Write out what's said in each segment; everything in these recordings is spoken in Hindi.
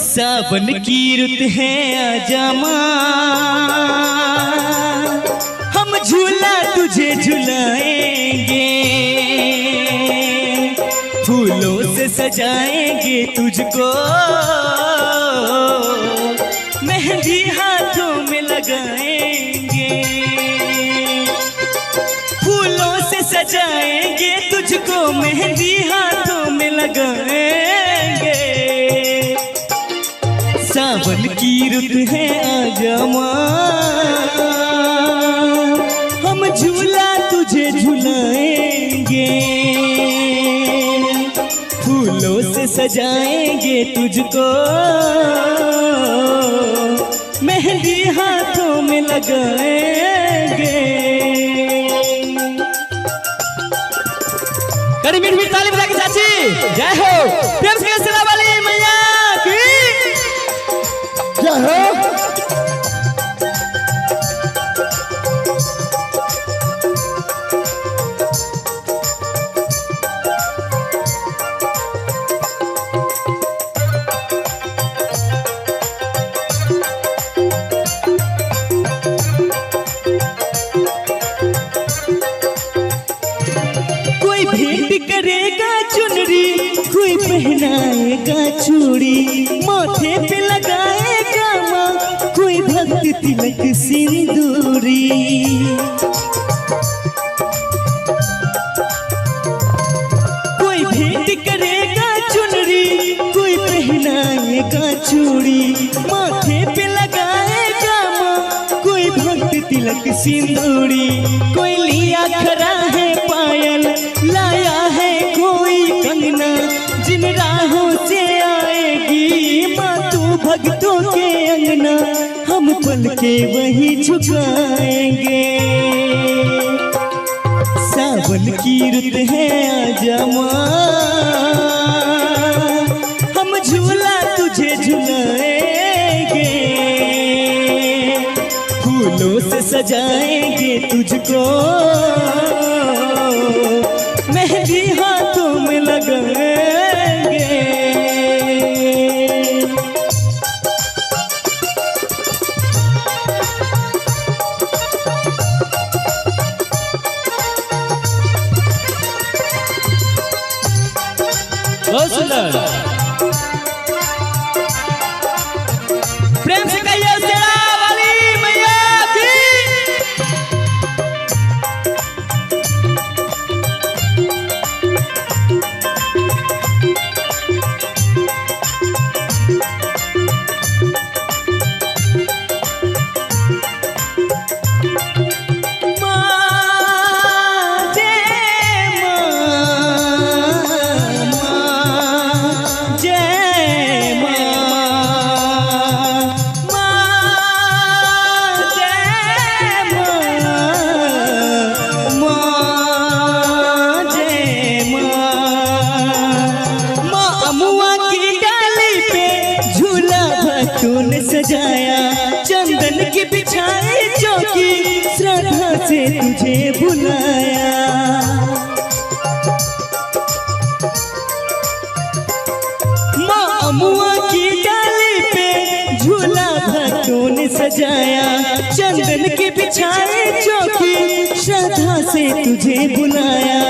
सावन की रुत है आजा माँ, हम झूला तुझे झुलाएंगे, फूलों से सजाएंगे तुझको, मेहंदी हाथों में लगाएंगे, फूलों से सजाएंगे तुझको, मेहंदी हाथों में लगाएंगे। सावन की रुत है आजा माँ, हम झूला तुझे झुलाएंगे, फूलों से सजाएंगे तुझको, मेहंदी हाथों में लगाएंगे। कड़ी मीठी मीठी ताली बजा के चाची जय हो, प्रेम से सेना वाली मैया की जय हो। करेगा चुनरी, कोई पहनाएगा चूड़ी, माथे पे लगाएगा माँ, कोई भक्त तिलक सिंदूरी। कोई भेंट करेगा चुनरी, कोई पहनाएगा चूड़ी, माथे पे लगाएगा माँ, कोई भक्त तिलक सिंदूरी। कोई लिया खरा है पायल, लाया है कोई कंगना, जिन राहों से आएगी माँ तू भक्तों के अंगना, हम पल के वही झुकाएंगे। सावन की रुत है आजा माँ, हम झूला तुझे झुलाएंगे, फूलों से सजाएंगे तुझको, मेहंदी हाथों में लगाएंगे। बहुत सुंदर, प्रेम से कहिए सेना वाली मैया की। तूने सजाया चंदन की बिछाई चौकी, श्रद्धा से तुझे बुलाया। माँ अमुआ की डाली पे झूला भक्तों ने सजाया, चंदन की बिछाई चौकी, श्रद्धा से तुझे बुलाया।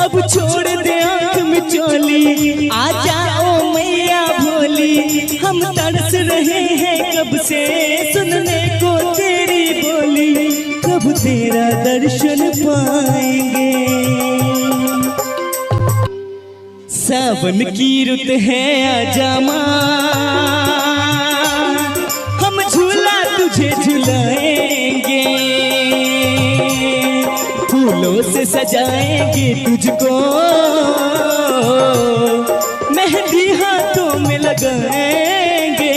अब छोड़ दे आँख में चोली, आ जाओ मैया भोली, हम तरस रहे हैं कब से सुनने को तेरी बोली, कब तेरा दर्शन पाएंगे। सावन की रुत है आजा माँ, हम झूला तुझे झुलाएंगे, फूलों से सजाएंगे तुझको, मेहंदी हाथों में लगाएंगे।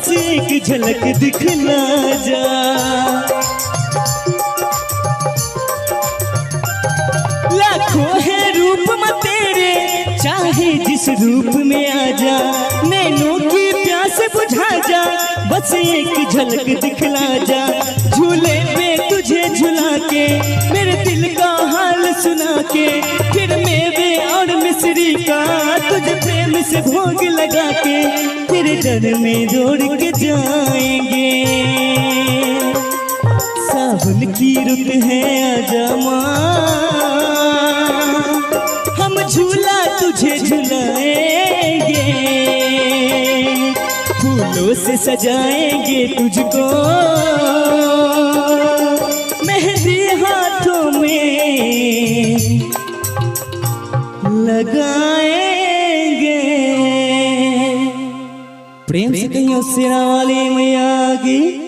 बस एक झलक दिखला जा। लाखों है रूप में तेरे, चाहे जिस रूप में आ जा, नैनों की प्यास बुझा जा, बस एक झलक दिखला जा। झूले पे तुझे झुला के, मेरे दिल का हाल सुना के, फिर मेवे और मिश्री का तुझे प्रेम से भोग लगा के, तेरे डर में दौड़ के जाएंगे। सावन की रुत है आजा माँ, हम झूला तुझे झुलाएंगे, फूलों से सजाएंगे तुझको, मेहंदी हाथों में लगाएंगे। प्रेम से कहियो शेरा वाली मैया की।